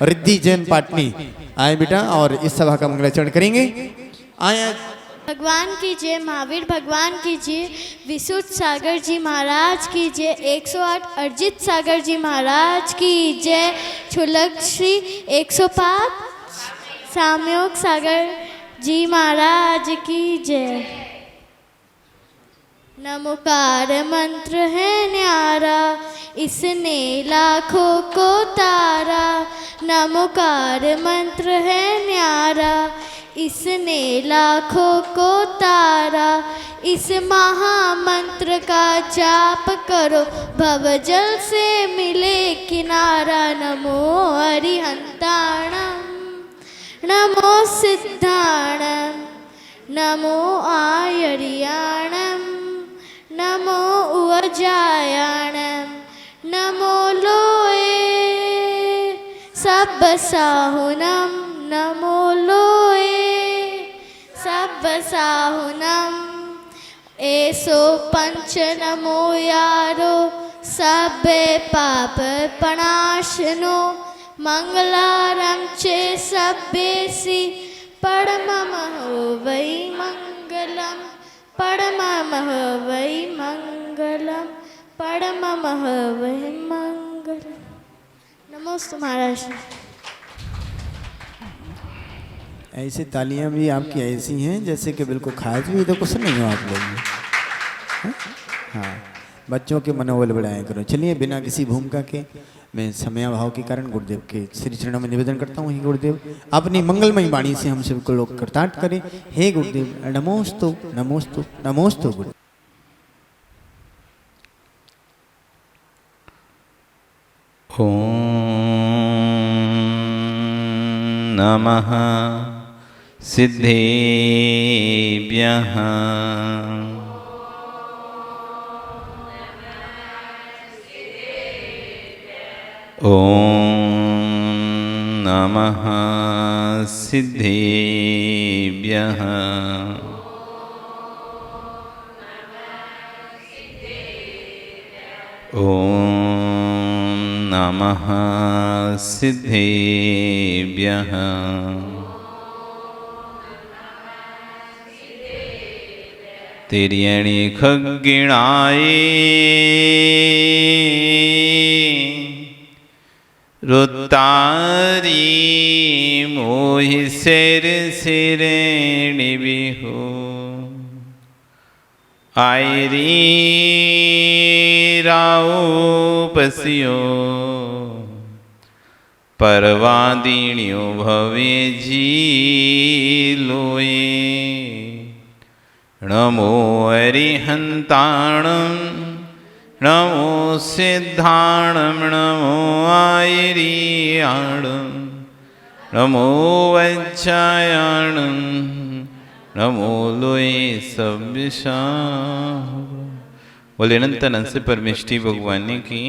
रिद्धि जैन पाटनी आए बेटा और इस सभा का मंगलाचरण करेंगे। आए भगवान की जय, महावीर भगवान की जय, विशुद्ध सागर जी महाराज की जय, 108 अर्जित सागर जी महाराज की जय, छुलक श्री 105 सामयोग सागर जी महाराज की जय। नमोकार मंत्र है न्यारा, इसने लाखों को तारा। नमोकार मंत्र है न्यारा, इसने लाखों को तारा। इस महामंत्र का जाप करो, भवजल से मिले किनारा। नमो हरिहंताणम, नमो सिद्धाणम, नमो आयर्याणम, नमो उवजायाणम, नमो लोए सब्बसाहुनम, नमो लोए सब्बसाहुनम। ऐसो पंच नमो यारो, सब्बे पाप प्रणाशनो। मंगलारम चे सब्बेसी, परममहो वै मंगलम, परममः वै मंगलम, परममः वै मंगलम। नमोस्तु महाराज। ऐसे तालियां भी आपकी ऐसी हैं जैसे कि बिल्कुल खाज भी तो कुछ नहीं हो आप लोग। हाँ, बच्चों के मनोबल बढ़ाया करो। चलिए बिना किसी भूमिका के मैं समयाभाव के कारण गुरुदेव के श्री चरणों में निवेदन करता हूँ। हे गुरुदेव अपनी मंगलमयी वाणी से हम सबको लोग कृतार्थ करें। हे गुरुदेव नमोस्तु नमोस्तु नमोस्तु गुरु। ओम नमः सिद्धेभ्यः। ओम नमः सिद्धेभ्यः। ओम नमः सिद्धेभ्यः। तिर्यणि खग्गिणाये रुतारी मोहि सिर सिरेणि बिहु। आयरी राव पसियो, परवादीण्यो भवे जी लोए। नमो हरिहंताणं, नमो सिद्धाणं, नमो आयर्याणं, नमो वज्रायाणं, नमो लोए सब्बिशा। बोले अनंत अनंत से परमेष्टि भगवान की,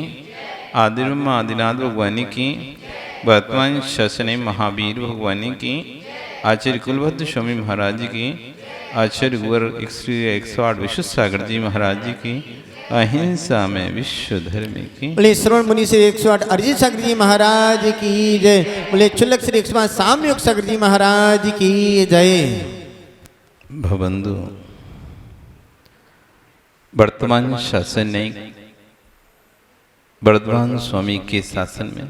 आदिब्रह्म आदिनाथ भगवान की, वर्तमान शासने महावीर भगवान की, आचार्य कुलभद्र स्वामी महाराज की, आचार्य गुवर श्री 108 विशुद्ध सागर जी महाराज जी की, अहिंसा में विश्व धर्म की। बोले श्रवण मुनि श्री 108 अर्जित सागर जी महाराज की जय। बोले चुल्लक श्री 105 सामयोग सागर जी महाराज की जय। भवंदु वर्तमान शासन ने वर्धमान स्वामी के शासन में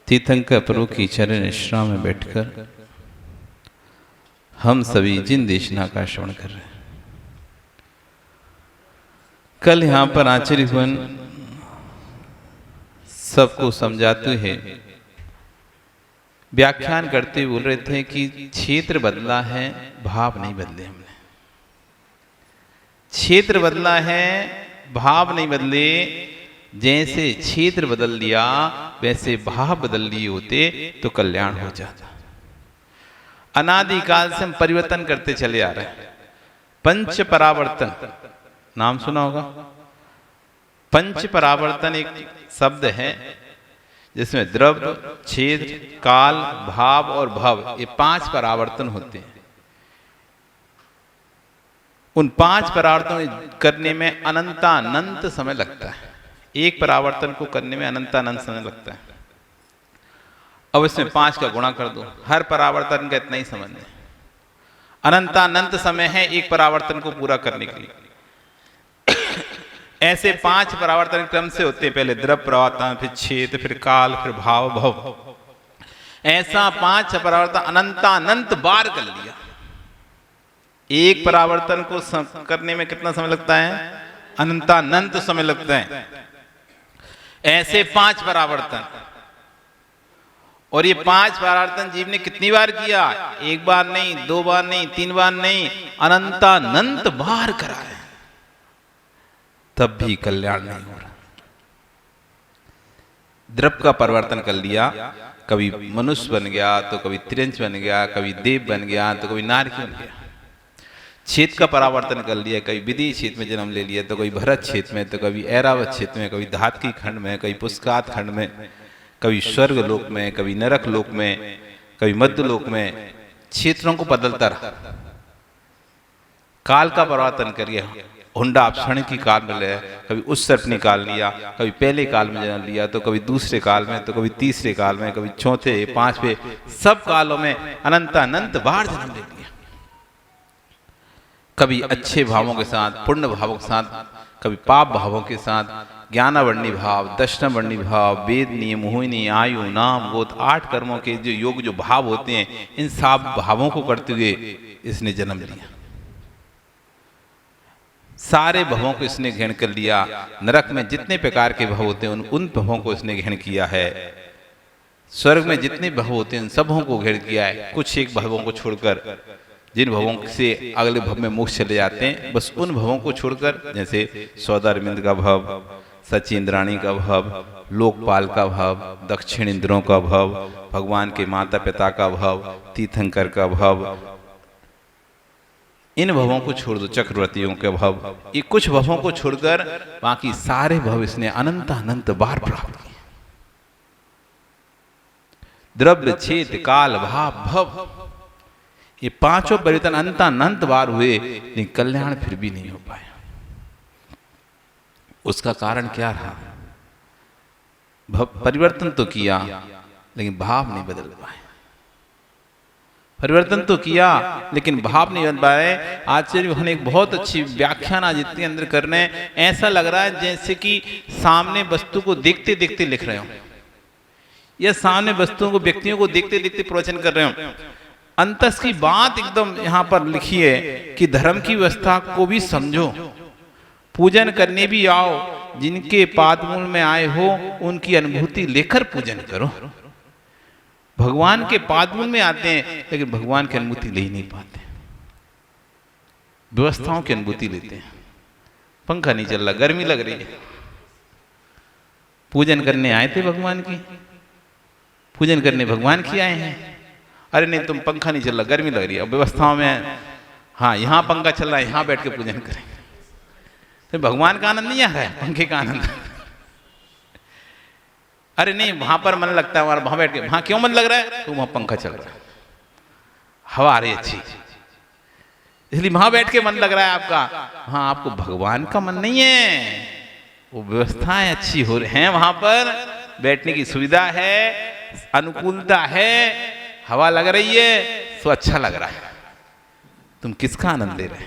तीर्थंकर प्रभु की चरण विश्राम में बैठकर हम सभी जिन देशना का श्रवण कर रहे हैं। कल यहाँ पर आचार्य भवन सबको समझाते हैं, व्याख्यान करते बोल रहे थे कि क्षेत्र बदला है, भाव नहीं बदले हमने। क्षेत्र बदला है, भाव नहीं बदले। जैसे क्षेत्र बदल लिया वैसे भाव बदल लिए होते तो कल्याण हो जाता। अनादिकाल से हम परिवर्तन करते चले आ रहे हैं। पंच परावर्तन नाम सुना होगा। पंच परावर्तन एक शब्द है जिसमें द्रव्य, क्षेत्र, काल, भाव और भव ये 5 परावर्तन होते हैं। उन 5 परावर्तन करने में अनंतानंत समय लगता है। एक परावर्तन को करने में अनंतानंत समय लगता है। अब इसमें 5 का गुणा कर दो, हर परावर्तन का इतना ही समय है, अनंतानंत समय है एक परावर्तन को पूरा करने के लिए। ऐसे 5 परावर्तन क्रम से होते हैं, पहले द्रव परावर्तन, फिर छेद, फिर काल, फिर भाव, भव। ऐसा 5 परावर्तन अनंतानंत बार कर लिया। एक परावर्तन को करने में कितना समय लगता है? अनंतानंत समय लगता है। ऐसे 5 परावर्तन, और ये 5 परावर्तन जीव ने कितनी बार किया? एक बार नहीं, 2 बार नहीं, 3 बार नहीं, अनंतानंत बार करा है, तब भी कल्याण नहीं हो रहा। द्रव का परिवर्तन कर लिया, कभी मनुष्य बन गया, तो कभी त्रिंच बन गया, कभी देव बन गया, तो कभी नारकी बन गया। क्षेत्र का परावर्तन कर लिया, कभी विदेह क्षेत्र में जन्म ले लिया, तो कभी भरत क्षेत्र में, तो कभी ऐरावत क्षेत्र में, कभी धातकी खंड में, कभी पुष्कात खंड में, कभी स्वर्ग लोक में, कभी नरक लोक में, कभी मध्य लोक में। क्षेत्रों को बदलता रहा। काल का परिवर्तन करिए, हुंडा अपसरण की काल में ले, कभी उस सर्प निकाल लिया, कभी पहले काल में जन्म लिया, तो कभी दूसरे काल में, तो कभी तीसरे काल में, कभी चौथे, 5वें, सब कालों में अनंत बार जन्म ले लिया। कभी अच्छे भावों के साथ, पुण्य भावों के साथ, कभी पाप भावों के साथ, ज्ञानावर्णी भाव, दशनावर्णी भाव, वेद नियम, मोहिनी, आयु, नाम, गोत्र, 8 कर्मों के जो योग, जो भाव होते हैं, इन सब भावों को करते हुए इसने जन्म लिया। सारे भवों को इसने ग्रहण कर लिया। नरक में जितने प्रकार के भव होते हैं उन भवों को इसने ग्रहण किया है। स्वर्ग में जितने भव होते हैं उन सबों को ग्रहण किया है। कुछ एक भवों को छोड़कर, जिन भवों से अगले भव में मोक्ष चले जाते हैं, बस उन भवों को छोड़कर, जैसे सौदारविंद का भव, सचिंद्राणी का भव, लोकपाल का भव, दक्षिण इंद्रों का भव, भगवान के माता पिता का भव, तीर्थंकर का भव, इन भवों को छोड़ दो, चक्रवर्तियों के भव, ये कुछ भवों को छोड़कर बाकी सारे भव इसने अनंत बार प्राप्त किए। द्रव्य, छेद, काल, भाव, भव, ये 5 परिवर्तन अनंत बार हुए, लेकिन कल्याण फिर भी नहीं हो पाया। उसका कारण क्या रहा? परिवर्तन तो किया, लेकिन भाव नहीं बदल पाए। परिवर्तन तो किया, लेकिन भाव नहीं बन पाए। आचार्य ने एक बहुत अच्छी व्याख्यान आज इतने अंदर करने, ऐसा लग रहा है जैसे कि सामने वस्तु को देखते देखते लिख रहे हो, या सामने वस्तुओं को, व्यक्तियों को देखते देखते प्रवचन कर रहे हो। अंतस की बात एकदम यहाँ पर लिखी है कि धर्म की व्यवस्था को भी समझो, पूजन करने भी आओ, जिनके पादमूल में आए हो उनकी अनुभूति लेकर पूजन करो। भगवान के पादमूल में आते हैं, लेकिन भगवान की अनुभूति ले ही नहीं पाते, व्यवस्थाओं की अनुभूति लेते हैं। पंखा नहीं चल रहा, गर्मी लग रही है, पूजन करने आए थे भगवान की, पूजन करने भगवान की आए हैं। अरे नहीं, तुम पंखा नहीं चल रहा, गर्मी लग रही है, अब व्यवस्थाओं में, हाँ यहाँ पंखा चल रहा है, यहाँ बैठ के पूजन करेंगे। तो भगवान का आनंद नहीं आ रहा है, पंखे का आनंद। अरे नहीं, वहां पर मन लगता है हमारा, वहां बैठ के, वहां क्यों मन लग रहा है? तो वहां पंखा चल रहा है, हवा आ रही अच्छी, इसलिए वहां बैठ के मन लग रहा है आपका। हाँ, आपको भगवान का मन नहीं है, वो व्यवस्थाएं अच्छी हो रही हैं, वहां पर बैठने की सुविधा है, अनुकूलता है, हवा लग रही है, तो अच्छा लग रहा है। तुम किसका आनंद ले रहे?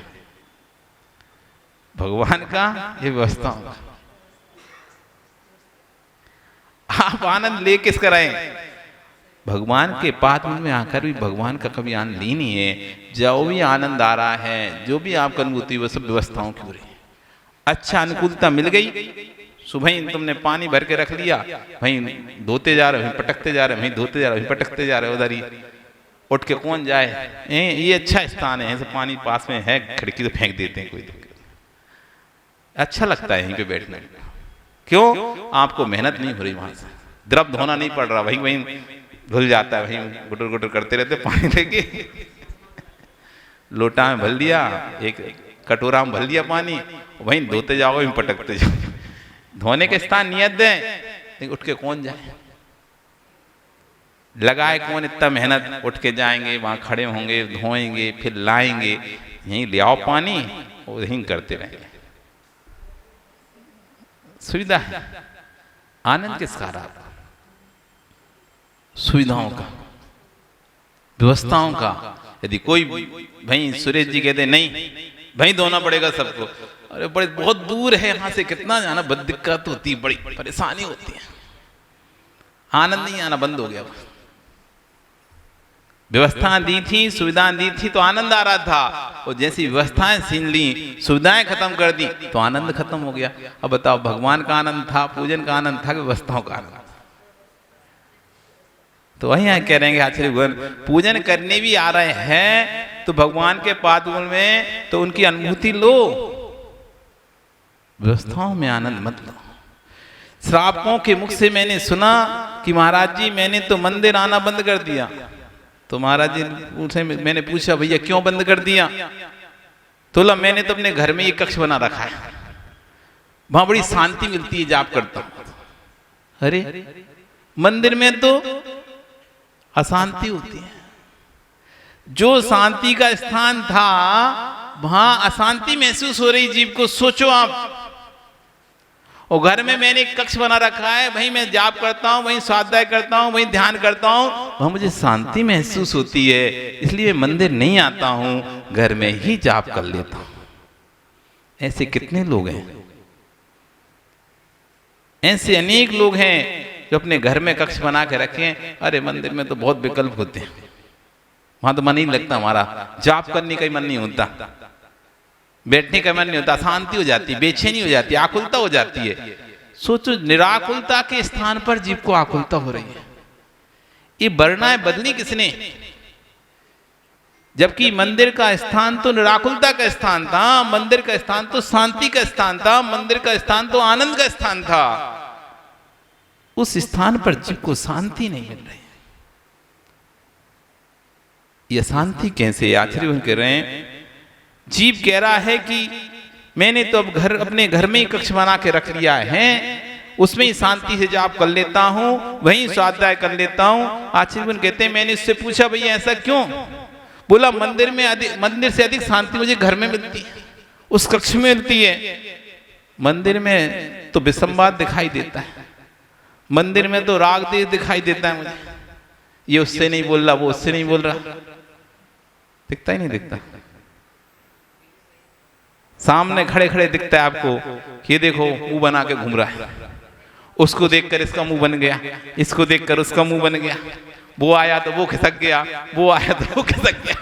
भगवान का, ये व्यवस्थाओं का। आप आनंद ले किस कराएं? भगवान के पादमूल में आकर भी भगवान का कभी आनंद ली नहीं है। जो भी आनंद आ रहा है, जो भी आपका अनुभूति, वो सब व्यवस्थाओं की हो रही है। अच्छा, अनुकूलता मिल गई, सुबह ही तुमने पानी भर के रख लिया, वहीं धोते जा रहे, वहीं पटकते जा रहे, वहीं धोते जा रहे, वहीं पटकते जा रहे, उधर ही उठ के कौन जाए? ये अच्छा स्थान है, ऐसे पानी पास में है, खिड़की से फेंक देते हैं, कोई दिक्कत। अच्छा लगता है यहीं पे बैठने। क्यों? आपको मेहनत नहीं हो रही, वहां से द्रव धोना नहीं पड़ रहा, वहीं वहीं धुल जाता है, वहीं गुटर गुटर करते रहते, पानी लेके लोटा में भर लिया, एक कटोरा में भर लिया पानी, वहीं धोते जाओ, वहीं पटकते जाओ। धोने के स्थान नियत दें, लेकिन उठ के कौन जाए? लगाए कौन इतना मेहनत? उठ के जाएंगे, वहां खड़े होंगे, धोएंगे, फिर लाएंगे, यहीं ले आओ पानी, और यहीं करते रहेंगे। सुविधा है, आनंद किसका रहा? सुविधाओं का, व्यवस्थाओं का। यदि कोई भाई सुरेश जी कहते नहीं भाई धोना पड़ेगा सबको, अरे बड़े बहुत दूर है यहाँ से, कितना जाना, बद दिक्कत होती है, बड़ी परेशानी होती है, आनंद नहीं आना बंद हो गया। व्यवस्था दी थी, सुविधाएं दी थी तो आनंद आ रहा था, और जैसी व्यवस्थाएं छीन ली, सुविधाएं खत्म कर दी तो आनंद खत्म हो गया। अब बताओ, भगवान का आनंद था, पूजन का आनंद था, व्यवस्थाओं का आनंद? तो वही यहाँ कह रहे हैं आचार्य भगवान, पूजन करने भी आ रहे हैं तो भगवान के पादुल में तो उनकी अनुभूति लो, व्यवस्थाओं में आनंद मत लो। श्रावकों के मुख से मैंने सुना कि महाराज जी मैंने तो मंदिर आना बंद कर दिया। तो महाराज जी उनसे मैंने पूछा, भैया क्यों बंद कर दिया? तो बोला मैंने तो अपने घर में एक कक्ष बना रखा है, वहां बड़ी शांति मिलती है, जाप करता हूं। अरे मंदिर में तो अशांति होती है, जो शांति का स्थान था वहां अशांति महसूस हो रही जीव को। सोचो आप, और घर में मैंने एक कक्ष बना रखा है, वहीं मैं जाप करता हूं, वहीं स्वाध्याय करता हूं, वहीं ध्यान करता हूं, वहां मुझे शांति महसूस होती है, इसलिए मंदिर नहीं आता हूं, घर में ही जाप कर लेता हूं। ऐसे कितने लोग हैं, ऐसे अनेक लोग हैं जो अपने घर में कक्ष बना के रखे हैं। अरे मंदिर में तो बहुत विकल्प होते हैं, वहां तो मन ही नहीं लगता, हमारा जाप करने का ही मन नहीं होता, बैठने का मन नहीं होता, शांति हो जाती है, बेचैनी हो जाती है, आकुलता हो जाती है। सोचो, निराकुलता के स्थान पर जीव को आकुलता हो रही है। ये वर्णाएं बदली किसने? जबकि मंदिर का स्थान तो निराकुलता का स्थान था, मंदिर का स्थान तो शांति का स्थान था, मंदिर का स्थान तो आनंद का स्थान था। उस स्थान पर जीव को शांति नहीं मिल रही। यह शांति कैसे? आचार्य कह रहे हैं, जीव कह रहा है कि मैंने तो अब अपने घर में ही कक्ष बना के रख लिया है, उसमें ही शांति से जाप कर लेता हूं, वहीं स्वाध्याय कर लेता हूं। आचार्य कहते हैं, मैंने इससे पूछा भैया ऐसा क्यों? बोला मंदिर से अधिक शांति मुझे घर में मिलती है, उस कक्ष में मिलती है। मंदिर में तो विसंवाद दिखाई देता है, मंदिर में तो राग देश दिखाई देता है मुझे, ये उससे नहीं बोल रहा, वो उससे नहीं बोल रहा, दिखता ही नहीं दिखता। सामने खड़े खड़े दिखता है आपको, ये देखो मुंह बना के घूम रहा है, उसको देखकर इसका मुंह बन गया, इसको देखकर उसका मुंह बन गया, वो आया तो वो खिसक गया, वो आया तो वो खिसक गया।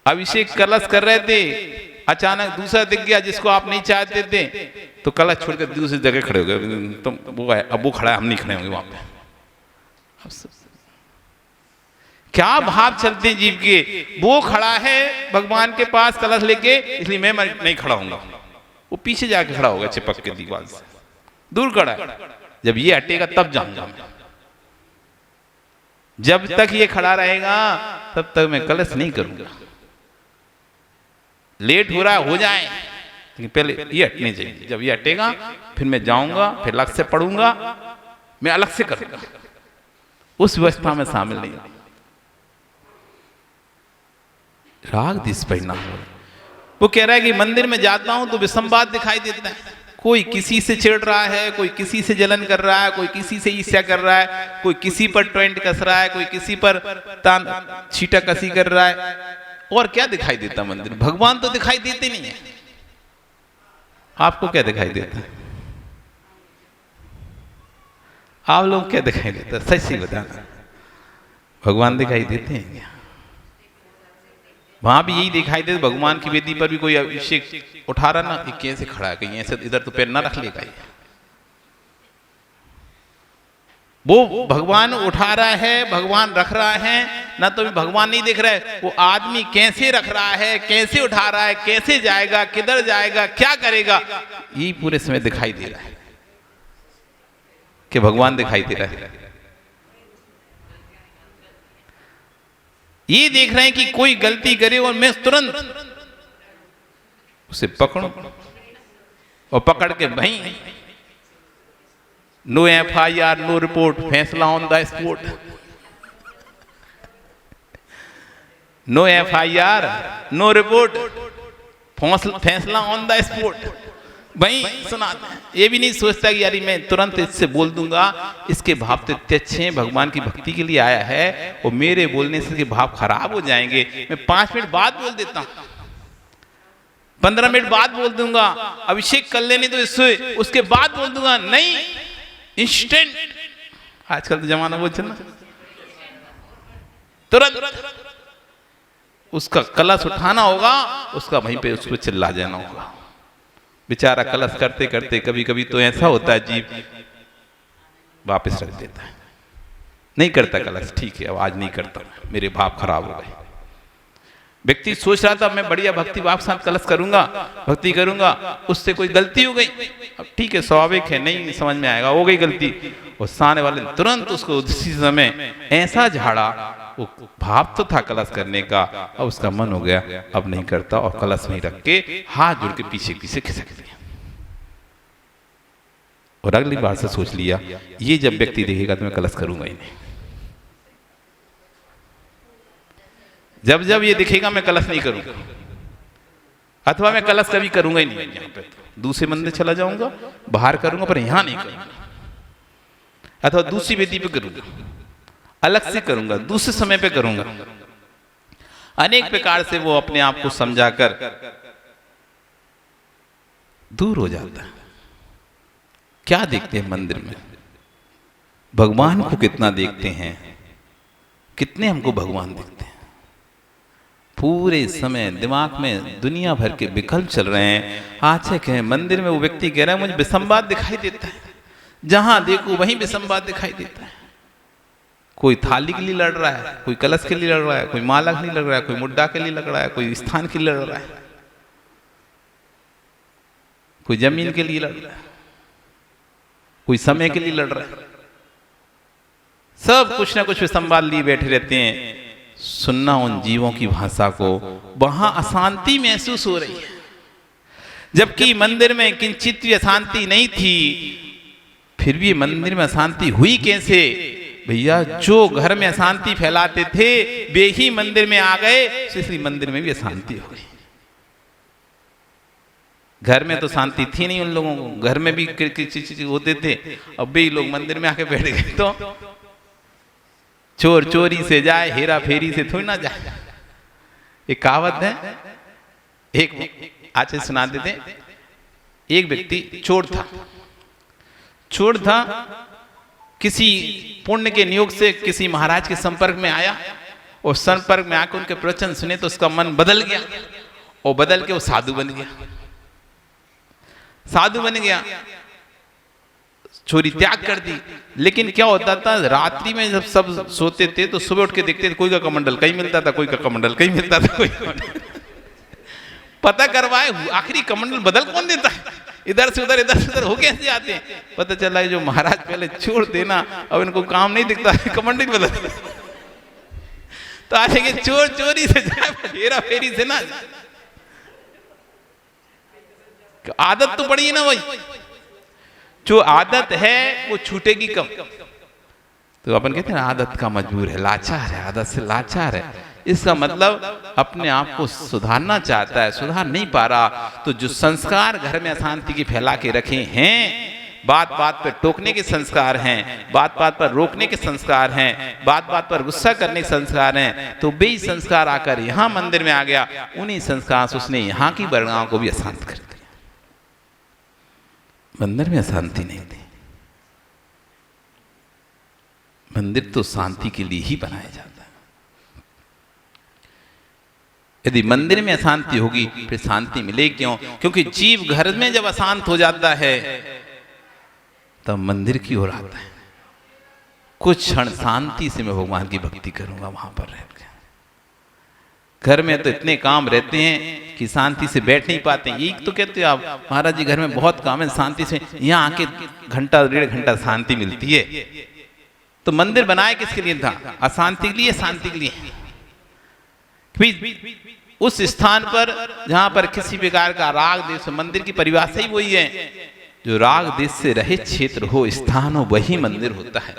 अभिषेक कलश कर रहे थे, अचानक दूसरा दिख गया जिसको आप नहीं चाहते थे, तो कलश छोड़कर दूसरी जगह खड़े हो गए। तुम वो आया, अब वो खड़ा है, हम नहीं खड़े होंगे वहां पे। क्या भाव चलते जीव के? वो खड़ा है भगवान के पास कलश लेके, इसलिए मैं नहीं खड़ा होऊंगा। वो पीछे जाके खड़ा होगा, चिपक के दीवार से दूर खड़ा है, जब ये हटेगा तब जाऊंगा मैं। जब तक ये खड़ा रहेगा तब तक मैं कलश नहीं करूंगा। लेट हो रहा हो जाए, लेकिन पहले ये हटने चाहिए। जब ये हटेगा फिर मैं जाऊंगा, फिर अलग से पढ़ूंगा, मैं अलग से करूंगा। उस व्यवस्था में शामिल नहीं। राग दिस परिणाम। वो कह रहा है कि मंदिर में जाता हूं तो विसंवाद दिखाई देता है, कोई किसी से चिढ़ रहा है, कोई किसी से जलन कर रहा है, कोई किसी से ईर्ष्या कर रहा है, कोई किसी पर ट्रेंड कस रहा है, कोई किसी पर तान छीटा कसी कर रहा है। और क्या दिखाई देता मंदिर? भगवान तो दिखाई देते नहीं है। आपको क्या दिखाई देता है? आप लोग क्या दिखाई देता है? सच सही बताना, भगवान दिखाई देते हैं क्या? वहां भी यही दिखाई दे, भगवान की वेदी पर भी कोई अभिषेक उठा रहा ना, कैसे खड़ा है, कहीं ऐसे इधर तो पैर ना रख लेगा। वो भगवान उठा रहा है, भगवान रख रहा है ना, तो भी भगवान नहीं दिख रहा है। वो आदमी कैसे रख रहा है, कैसे उठा रहा है, कैसे जाएगा, किधर जाएगा, क्या करेगा, यही पूरे समय दिखाई दे रहा है कि भगवान दिखाई दे रहा है। ये देख रहे हैं कि कोई गलती करे और मैं तुरंत उसे पकड़ूं, और पकड़ के भाई नो FIR, नो रिपोर्ट, फैसला on the spot. No FIR, no report, फैसला ऑन द स्पॉट। वही सुनाते हैं। ये भी नहीं सोचता कि यार मैं तुरंत इससे बोल दूंगा, इसके भाव तो इतने अच्छे हैं, भगवान की भक्ति के लिए आया है, और मेरे बोलने से इसके भाव खराब हो जाएंगे, मैं 5 मिनट बाद बोल देता हूं, 15 मिनट बाद बोल दूंगा, अभिषेक कर लेने तो इससे उसके बाद बोल दूंगा। नहीं, इंस्टेंट। आजकल तो जमाना वो चलना, तुरंत उसका कलश उठाना होगा, उसका वहीं पे उसको चिल्ला जाना होगा। बेचारा कलश करते करते कभी कभी तो ऐसा होता है जीव वापस रख देता है, नहीं करता कलश, ठीक है अब आज नहीं करता, मेरे भाव खराब हो गए। व्यक्ति सोच रहा था मैं बढ़िया भक्ति भाव साथ कलश करूंगा, भक्ति करूंगा, उससे कोई गलती हो गई, अब ठीक है स्वाभाविक है, नहीं समझ में आएगा, हो गई गलती, और सामने वाले ने तुरंत उसको उसी समय ऐसा झाड़ा, वो भाव तो था कलश करने का, अब उसका मन हो गया अब नहीं करता, और कलश में रख के हाथ जोड़ के पीछे पीछे खिसक दिया। और अगली बार से सोच लिया ये जब व्यक्ति देखेगा तो मैं कलश करूंगा ही नहीं, जब जब ये दिखेगा मैं कलश नहीं करूंगा, अथवा मैं कलश कभी करूंगा ही नहीं, यहाँ पे दूसरे मंदिर चला जाऊंगा, बाहर करूंगा पर यहां नहीं करूंगा, अथवा दूसरी वेदी पे करूंगा, अलग से करूंगा, दूसरे समय पे करूंगा। अनेक प्रकार से वो अपने आप को समझाकर दूर हो जाता है। क्या देखते हैं मंदिर में, भगवान को कितना देखते हैं, कितने हमको भगवान दिखते हैं। पूरे समय दिमाग में दुनिया भर के विकल्प चल रहे हैं। आज कहें मंदिर में वो व्यक्ति कह रहा है मुझे विसंवाद दिखाई देता है, जहां देखो वहीं विसंवाद दिखाई देता है। कोई थाली के लिए लड़ रहा है, कोई कलश के लिए लड़ रहा है, कोई माला के लिए लड़ रहा है, कोई मुड्डा के लिए लड़ रहा है, कोई स्थान के लिए लड़ रहा है, कोई जमीन के लिए लड़ रहा है, कोई समय के लिए लड़ रहा है। सब कुछ ना कुछ विसंवाद लिए बैठे रहते हैं। सुनना उन जीवों की भाषा को, वहां अशांति महसूस हो रही है, जबकि मंदिर में किंचित भी अशांति नहीं थी। फिर भी मंदिर में अशांति हुई कैसे भैया? जो घर में अशांति फैलाते थे वे ही मंदिर में आ गए, इसलिए मंदिर में भी अशांति हो गई। घर में तो शांति थी नहीं उन लोगों को, घर में भी चीज होते थे, अब भी लोग मंदिर में आके बैठ गए तो चोर चोरी से जाए, हेरा फेरी से थोड़ी ना जाए। एक कहावत है, एक आचे सुना देते। एक व्यक्ति चोर था, किसी पुण्य के नियोग से किसी महाराज के संपर्क में आया, और संपर्क में आकर उनके प्रवचन सुने तो उसका मन बदल गया, और बदल के वो साधु बन गया, चोरी त्याग कर दी। लेकिन क्या होता था, रात्रि में जब सब सोते थे तो सुबह उठ के देखते थे कोई का कमंडल कहीं मिलता था, कोई का कमंडल कहीं मिलता था, कोई पता करवाए आखिरी कमंडल बदल कौन देता है, इधर से उधर हो कैसे आते हैं। पता चला है जो महाराज पहले चोर थे ना, अब इनको काम नहीं दिखता है, कमंडल बदल। तो आज के चोर चोरी से जाए, हेरा फेरी से ना, आदत तो पड़ी है ना भाई, जो आदत है वो छूटेगी कब। तो अपन कहते हैं आदत का मजबूर है, लाचार है, आदत से लाचार है। इसका मतलब अपने आप को सुधारना चाहता है, सुधार नहीं पा रहा। तो जो संस्कार घर में अशांति की फैला के रखे हैं, बात बात पर टोकने के संस्कार हैं, बात बात पर रोकने के संस्कार हैं, बात बात पर गुस्सा करने के संस्कार हैं, तो वे संस्कार आकर यहाँ मंदिर में आ गया, उन्हीं संस्कार से उसने यहाँ की वर्णाओं को भी अशांत कर दिया। मंदिर में अशांति नहीं थी, मंदिर तो शांति के लिए ही बनाया जाता है। यदि मंदिर में अशांति होगी फिर शांति मिलेगी क्यों? क्योंकि जीव घर में जब अशांत हो जाता है तब मंदिर की ओर आता है। कुछ क्षण शांति से मैं भगवान की भक्ति करूंगा वहां पर रहकर। घर में तो इतने काम रहते हैं कि शांति से बैठ नहीं पाते। यही तो कहते हो आप, महाराज जी घर में बहुत काम है, शांति से यहाँ आके घंटा 1.5 घंटा शांति मिलती है। तो मंदिर बनाया किसके लिए था? अशांति के लिए, शांति के लिए। उस स्थान पर जहां पर किसी प्रकार का राग देश, मंदिर की परिभाषा ही वही है, जो राग देश से रहित क्षेत्र हो, स्थान हो, वही मंदिर होता है।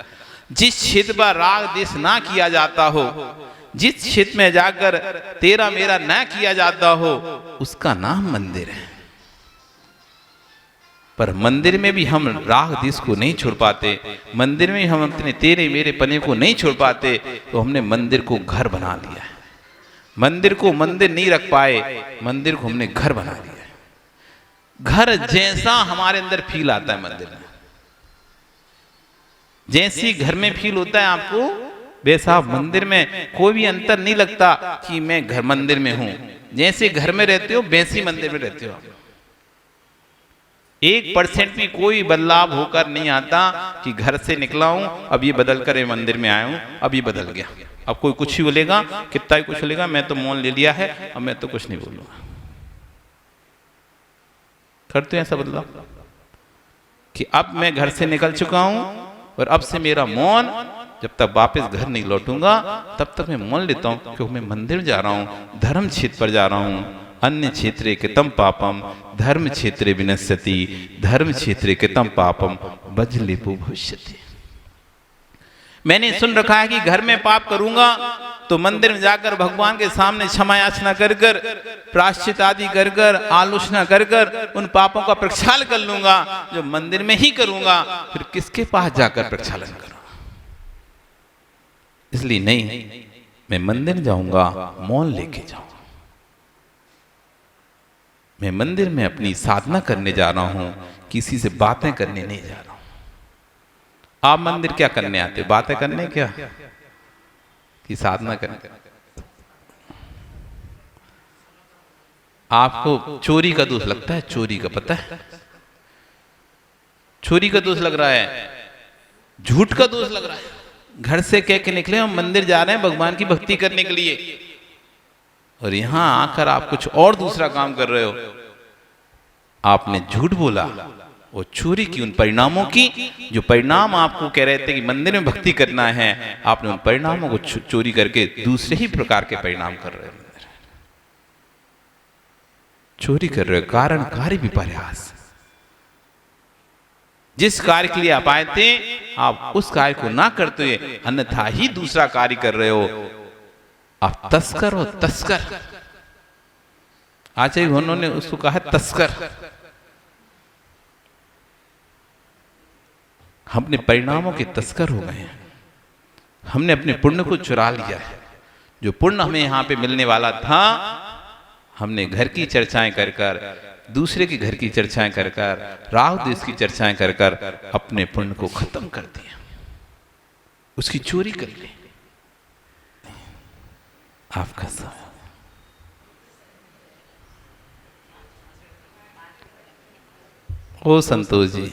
जिस क्षेत्र पर राग देश ना किया जाता हो, जिस क्षेत्र में जाकर तेरा मेरा ना किया जाता हो, उसका नाम मंदिर है। पर मंदिर में भी हम राग देश को नहीं छोड़ पाते, मंदिर में हम अपने तेरे मेरे पने को नहीं छोड़ पाते, तो हमने मंदिर को घर बना लिया है। मंदिर को मंदिर नहीं रख पाए, मंदिर को हमने घर बना लिया है। घर जैसा हमारे अंदर फील आता है मंदिर में, जैसी घर में फील होता है आपको, वैसा मंदिर में कोई भी अंतर नहीं लगता कि मैं घर मंदिर में हूं। जैसे घर में रहते हो वैसी मंदिर में रहते हो। 1% भी कोई बदलाव होकर नहीं आता कि घर से निकला हूं, अब ये बदल कर मंदिर में आया हूं, अब ये बदल गया। अब कोई कुछ ही बोलेगा, कितना ही कुछ बोलेगा, मैं तो मौन ले लिया है, अब मैं तो कुछ नहीं बोलूंगा। करते हैं ऐसा बदलाव कि अब मैं घर से निकल चुका हूं और अब से मेरा मौन, जब तक वापस घर नहीं लौटूंगा तब तक मैं मौन लेता हूं, क्योंकि मैं मंदिर जा रहा हूं, धर्म क्षेत्र पर जा रहा हूं। अन्य क्षेत्रे कृतं पापम धर्म क्षेत्रे विनश्यति, धर्म क्षेत्रे कृतं पापम वज्रलेपो भविष्यति। मैंने सुन रखा है कि घर में पाप करूंगा तो मंदिर में जाकर भगवान के सामने क्षमा याचना कर कर, प्रायश्चित आदि कर कर, आलोचना कर कर उन पापों का प्रक्षालन कर लूंगा। जो मंदिर में ही करूंगा फिर किसके पास जाकर प्रक्षालन करूंगा? इसलिए नहीं, मैं मंदिर जाऊंगा, मौन लेके जाऊंगा। मैं मंदिर में अपनी साधना करने जा रहा हूं, किसी से बातें करने नहीं जा रहा हूं। आप मंदिर क्या करने आते? बातें करने क्या कि साधना करने? आपको चोरी का दोष लगता है? चोरी का पता है? चोरी का दोष लग रहा है, झूठ का दोष लग रहा है। घर से कह के निकले हम मंदिर जा रहे हैं भगवान की भक्ति करने के लिए, और यहां आकर आप कुछ और दूसरा काम कर रहे हो। आपने झूठ बोला, वो चोरी की उन परिणामों की जो परिणाम आपको कह रहे थे कि मंदिर में भक्ति करना है, आपने उन परिणामों को चोरी करके दूसरे ही प्रकार के परिणाम कर रहे हो। चोरी कर रहे हो, कारण कार्य विपर्यास। जिस कार्य के लिए आप आए थे आप उस कार्य को ना करते हुए अन्यथा ही दूसरा कार्य कर रहे हो। आप तस्कर हो, तस्कर। आचार्य उन्होंने उसको कहा तस्कर। हम अपने परिणामों के तस्कर हो गए हैं। हमने अपने पुण्य को चुरा लिया है। जो पुण्य हमें यहां पे मिलने वाला था, हमने घर की चर्चाएं कर कर, दूसरे के घर की चर्चाएं कर कर, राहु देश की चर्चाएं कर कर अपने पुण्य को खत्म कर दिया, उसकी चोरी कर ली। आपका समय ओ संतोष जी,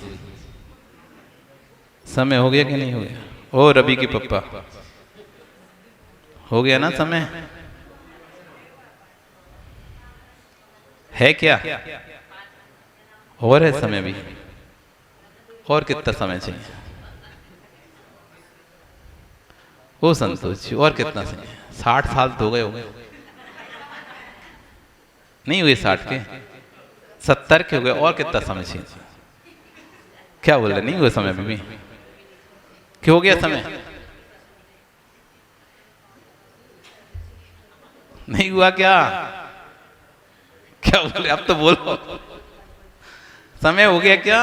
समय हो गया कि नहीं हो गया? ओ रवि के पप्पा, हो गया ना समय? है क्या? और है समय भी? और कितना समय चाहिए? ओ संतोष जी, और कितना समय? 60 साल तो हो गए होंगे, नहीं हुए 60 के? 70 के हो गए, और कितना समय चाहिए? क्या बोल रहे? नहीं हुए समय अभी भी? क्यों हो गया समय? नहीं हुआ क्या? क्या बोले? अब तो बोलो, समय हो गया क्या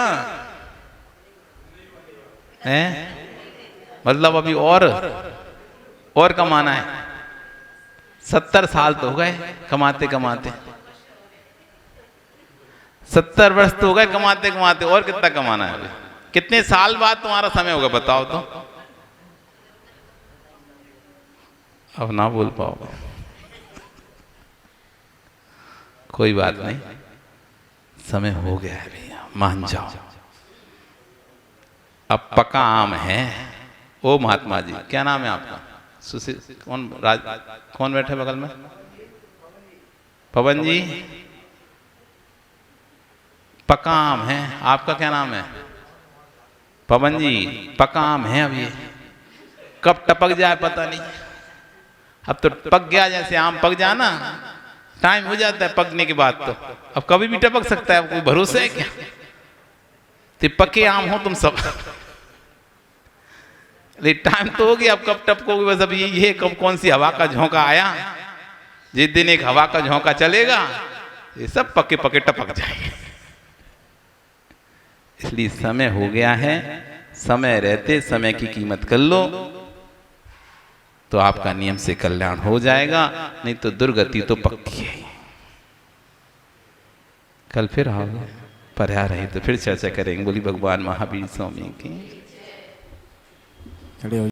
है? मतलब अभी और कमाना है। 70 साल तो हो गए कमाते कमाते, 70 वर्ष तो हो गए कमाते कमाते, और कितना कमाना है? कितने साल बाद तुम्हारा समय होगा बताओ तो? अब ना बोल पाओ, कोई बात नहीं, समय हो गया है भैया, मान जाओ। अब पका आम है। ओ महात्मा जी, क्या नाम है आपका? सुशील कौन बैठे बगल में? पवन जी, पका आम है। आपका क्या नाम है? पवन जी, पका आम है। अब ये कब टपक जाए पता नहीं। अब तो पक गया, जैसे आम पक जाए ना, टाइम हो जाता है पकने के बाद, तो अब कभी भी टपक सकता है, कोई भरोसा है क्या? तो पके आम हो तुम सब। लेकिन टाइम तो हो गया, अब कब टपकोगे? बस अब ये कब कौन सी हवा का झोंका आया, जिस दिन एक हवा का झोंका चलेगा ये सब पके पके टपक जाएंगे। इसलिए समय हो गया है, समय रहते समय की कीमत कर लो तो आपका नियम से कल्याण हो जाएगा, नहीं तो दुर्गति तो पक्की है। कल फिर आओगे, पर्याय रही तो फिर चर्चा करेंगे। बोली भगवान महावीर स्वामी की। खड़े हो